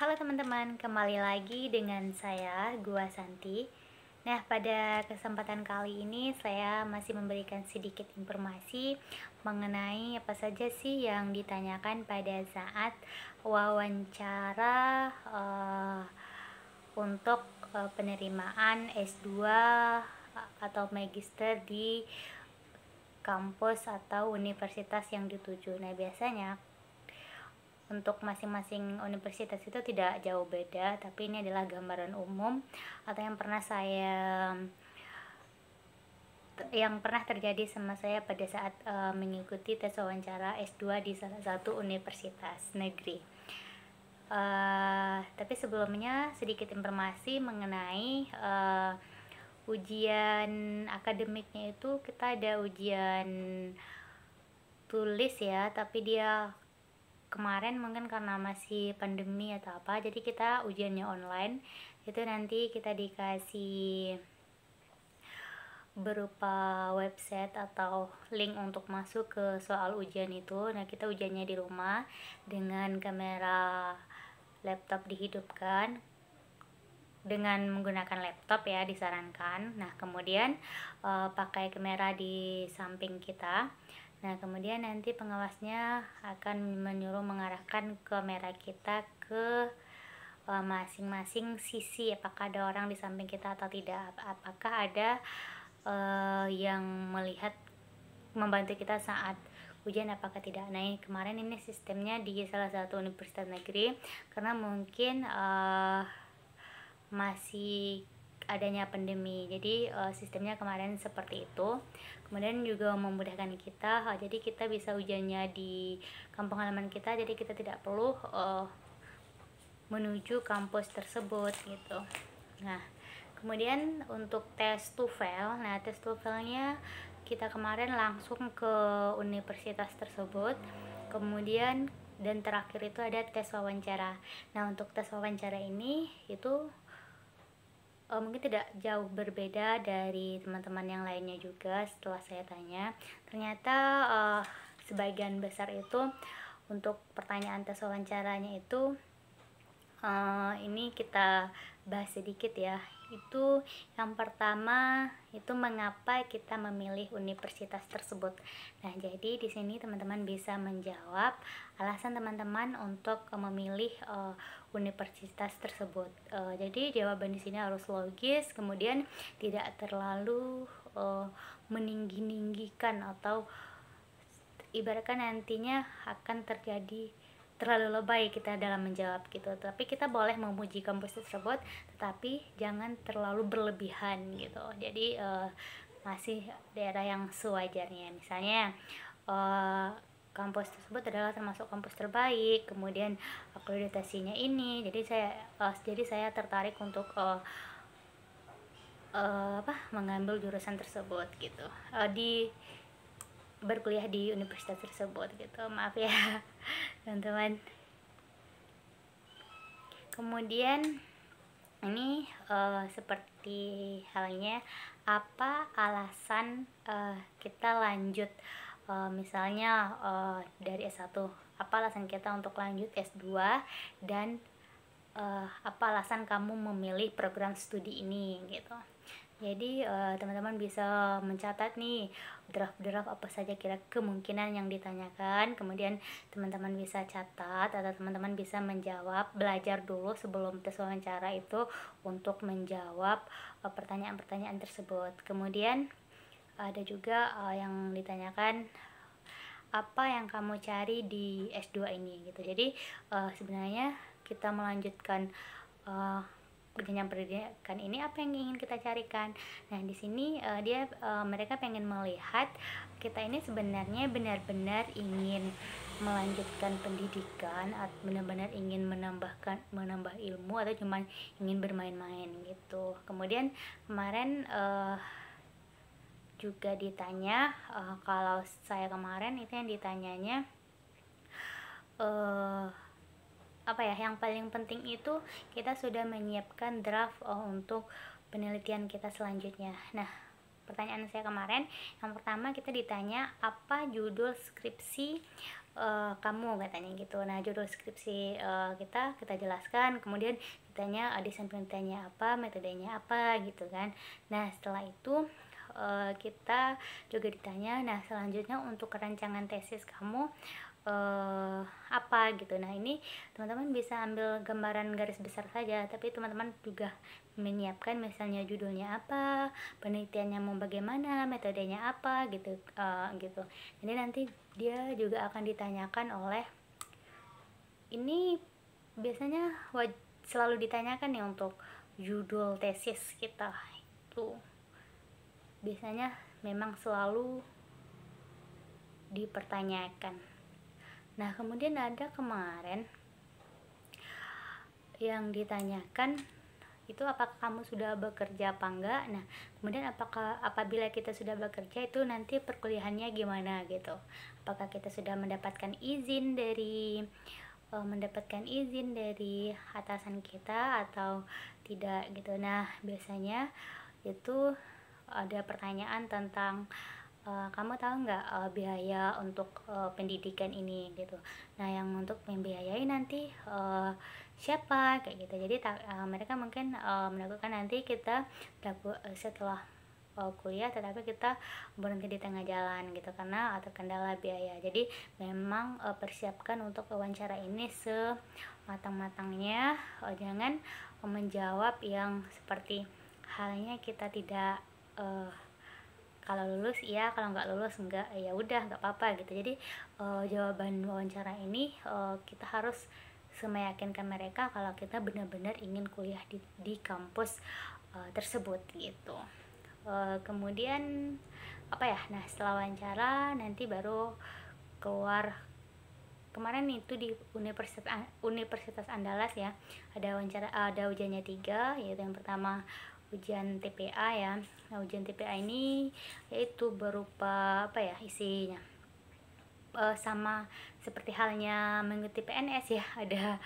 Halo teman-teman, kembali lagi dengan saya, Gua Santi. Nah, pada kesempatan kali ini saya masih memberikan sedikit informasi mengenai apa saja sih yang ditanyakan pada saat wawancara untuk penerimaan S2 atau magister di kampus atau universitas yang dituju. Nah, biasanya untuk masing-masing universitas itu tidak jauh beda, tapi ini adalah gambaran umum atau yang pernah terjadi sama saya pada saat mengikuti tes wawancara S2 di salah satu universitas negeri. Tapi sebelumnya sedikit informasi mengenai ujian akademiknya. Itu kita ada ujian tulis ya, tapi dia kemarin mungkin karena masih pandemi atau apa, jadi kita ujiannya online. Itu nanti kita dikasih berupa website atau link untuk masuk ke soal ujian itu. Nah, kita ujiannya di rumah dengan kamera laptop dihidupkan dengan menggunakan laptop ya, disarankan. Nah, kemudian pakai kamera di samping kita. Nah, kemudian nanti pengawasnya akan menyuruh mengarahkan kamera kita ke masing-masing sisi, apakah ada orang di samping kita atau tidak, apakah ada yang melihat membantu kita saat ujian apakah tidak. Nah, kemarin ini sistemnya di salah satu universitas negeri karena mungkin masih adanya pandemi, jadi sistemnya kemarin seperti itu. Kemudian juga memudahkan kita, jadi kita bisa ujiannya di kampung halaman kita, jadi kita tidak perlu menuju kampus tersebut gitu. Nah, kemudian untuk tes TOEFL, tes TOEFL-nya kita kemarin langsung ke universitas tersebut. Kemudian dan terakhir itu ada tes wawancara. Nah, untuk tes wawancara ini itu mungkin tidak jauh berbeda dari teman-teman yang lainnya juga. Setelah saya tanya, ternyata sebagian besar itu untuk pertanyaan tes wawancaranya itu ini kita bahas sedikit ya. Itu yang pertama itu mengapa kita memilih universitas tersebut. Nah, jadi di sini teman-teman bisa menjawab alasan teman-teman untuk memilih universitas tersebut. Jadi jawaban di sini harus logis, kemudian tidak terlalu meninggi-ninggikan atau ibaratkan nantinya akan terjadi terlalu lebay kita dalam menjawab gitu. Tapi kita boleh memuji kampus tersebut, tetapi jangan terlalu berlebihan gitu. Jadi masih daerah yang sewajarnya. Misalnya kampus tersebut adalah termasuk kampus terbaik, kemudian akreditasinya ini. Jadi saya tertarik untuk mengambil jurusan tersebut gitu. Berkuliah di universitas tersebut gitu. Maaf ya teman-teman. Kemudian ini seperti halnya apa alasan kita lanjut misalnya dari S1, apa alasan kita untuk lanjut S2, dan apa alasan kamu memilih program studi ini gitu. Jadi teman-teman bisa mencatat nih draft-draft apa saja kira kemungkinan yang ditanyakan, kemudian teman-teman bisa catat atau teman-teman bisa menjawab, belajar dulu sebelum tes wawancara itu untuk menjawab pertanyaan-pertanyaan tersebut. Kemudian ada juga yang ditanyakan apa yang kamu cari di S2 ini gitu. Jadi sebenarnya kita melanjutkan jenjang pendidikan ini apa yang ingin kita carikan. Nah, di sini mereka pengen melihat kita ini sebenarnya benar-benar ingin melanjutkan pendidikan atau benar-benar ingin menambah ilmu atau cuma ingin bermain-main gitu. Kemudian kemarin juga ditanya, kalau saya kemarin itu yang ditanyanya yang paling penting itu kita sudah menyiapkan draft untuk penelitian kita selanjutnya. Nah, pertanyaan saya kemarin yang pertama kita ditanya apa judul skripsi kamu, katanya gitu. Nah, judul skripsi kita jelaskan, kemudian ditanya, di samping ditanya apa, metodenya apa gitu kan. Nah, setelah itu kita juga ditanya, nah selanjutnya untuk rancangan tesis kamu apa gitu. Nah, ini teman-teman bisa ambil gambaran garis besar saja, tapi teman-teman juga menyiapkan misalnya judulnya apa, penelitiannya mau bagaimana, metodenya apa gitu, gitu. Jadi nanti dia juga akan ditanyakan oleh, ini biasanya selalu ditanyakan nih untuk judul tesis kita itu, biasanya memang selalu dipertanyakan. Nah, kemudian ada kemarin yang ditanyakan itu, apakah kamu sudah bekerja apa enggak. Nah, kemudian apabila kita sudah bekerja itu nanti perkuliahannya gimana gitu, apakah kita sudah mendapatkan izin dari atasan kita atau tidak gitu. Nah, biasanya itu ada pertanyaan tentang kamu tahu nggak biaya untuk pendidikan ini gitu. Nah, yang untuk membiayai nanti siapa kayak gitu. Jadi mereka mungkin melakukan nanti kita setelah kuliah, tetapi kita berhenti di tengah jalan gitu karena terkendala biaya. Jadi memang persiapkan untuk wawancara ini sematang-matangnya, jangan menjawab yang seperti halnya kita tidak kalau lulus iya, kalau nggak lulus enggak, ya udah nggak apa-apa gitu. Jadi jawaban wawancara ini kita harus meyakinkan mereka kalau kita benar-benar ingin kuliah di kampus tersebut gitu. Kemudian apa ya, nah setelah wawancara nanti baru keluar. Kemarin itu di Universitas Andalas ya, ada wawancara, ada ujiannya 3, yaitu yang pertama ujian TPA ya. Nah, ujian TPA ini yaitu berupa apa ya isinya, sama seperti halnya mengikuti PNS ya, ada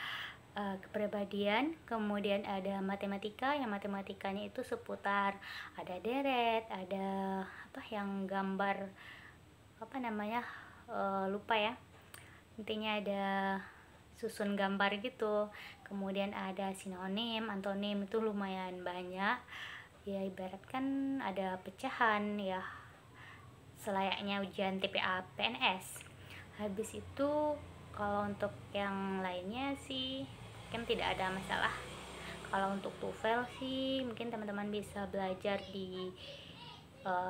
kepribadian, kemudian ada matematika, yang matematikanya itu seputar ada deret, ada apa yang gambar apa namanya, lupa ya, intinya ada susun gambar gitu. Kemudian ada sinonim, antonim, itu lumayan banyak ya, ibaratkan ada pecahan ya, selayaknya ujian TPA PNS. Habis itu kalau untuk yang lainnya sih kan tidak ada masalah. Kalau untuk TOEFL sih mungkin teman-teman bisa belajar di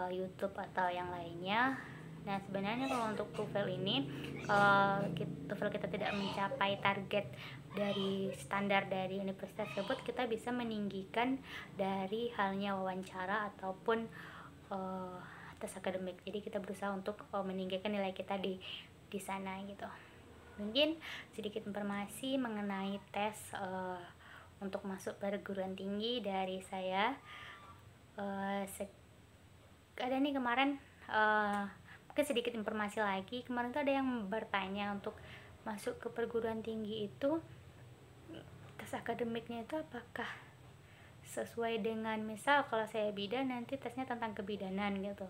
YouTube atau yang lainnya. Nah, sebenarnya kalau untuk TOEFL ini, kalau TOEFL kita tidak mencapai target dari standar dari universitas tersebut, kita bisa meninggikan dari halnya wawancara ataupun tes akademik. Jadi kita berusaha untuk meninggikan nilai kita di sana gitu. Mungkin sedikit informasi mengenai tes untuk masuk perguruan tinggi dari saya. Ada nih kemarin mungkin sedikit informasi lagi. Kemarin tuh ada yang bertanya untuk masuk ke perguruan tinggi itu tes akademiknya itu apakah sesuai dengan, misal kalau saya bidan nanti tesnya tentang kebidanan gitu.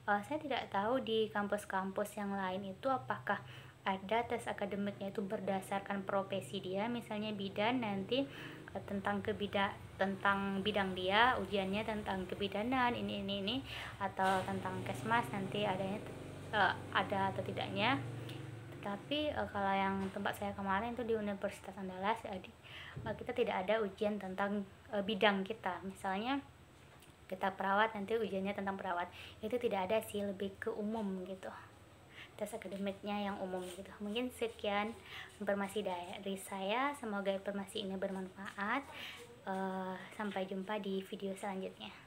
Saya tidak tahu di kampus-kampus yang lain itu apakah ada tes akademiknya itu berdasarkan profesi dia, misalnya bidan nanti tentang bidang dia ujiannya tentang kebidanan ini, atau tentang kesmas nanti adanya ada atau tidaknya. Tapi kalau yang tempat saya kemarin itu di Universitas Andalas, kita tidak ada ujian tentang bidang kita. Misalnya kita perawat, nanti ujiannya tentang perawat. Itu tidak ada sih, lebih ke umum gitu, tes akademiknya yang umum gitu. Mungkin sekian informasi dari saya, semoga informasi ini bermanfaat. Sampai jumpa di video selanjutnya.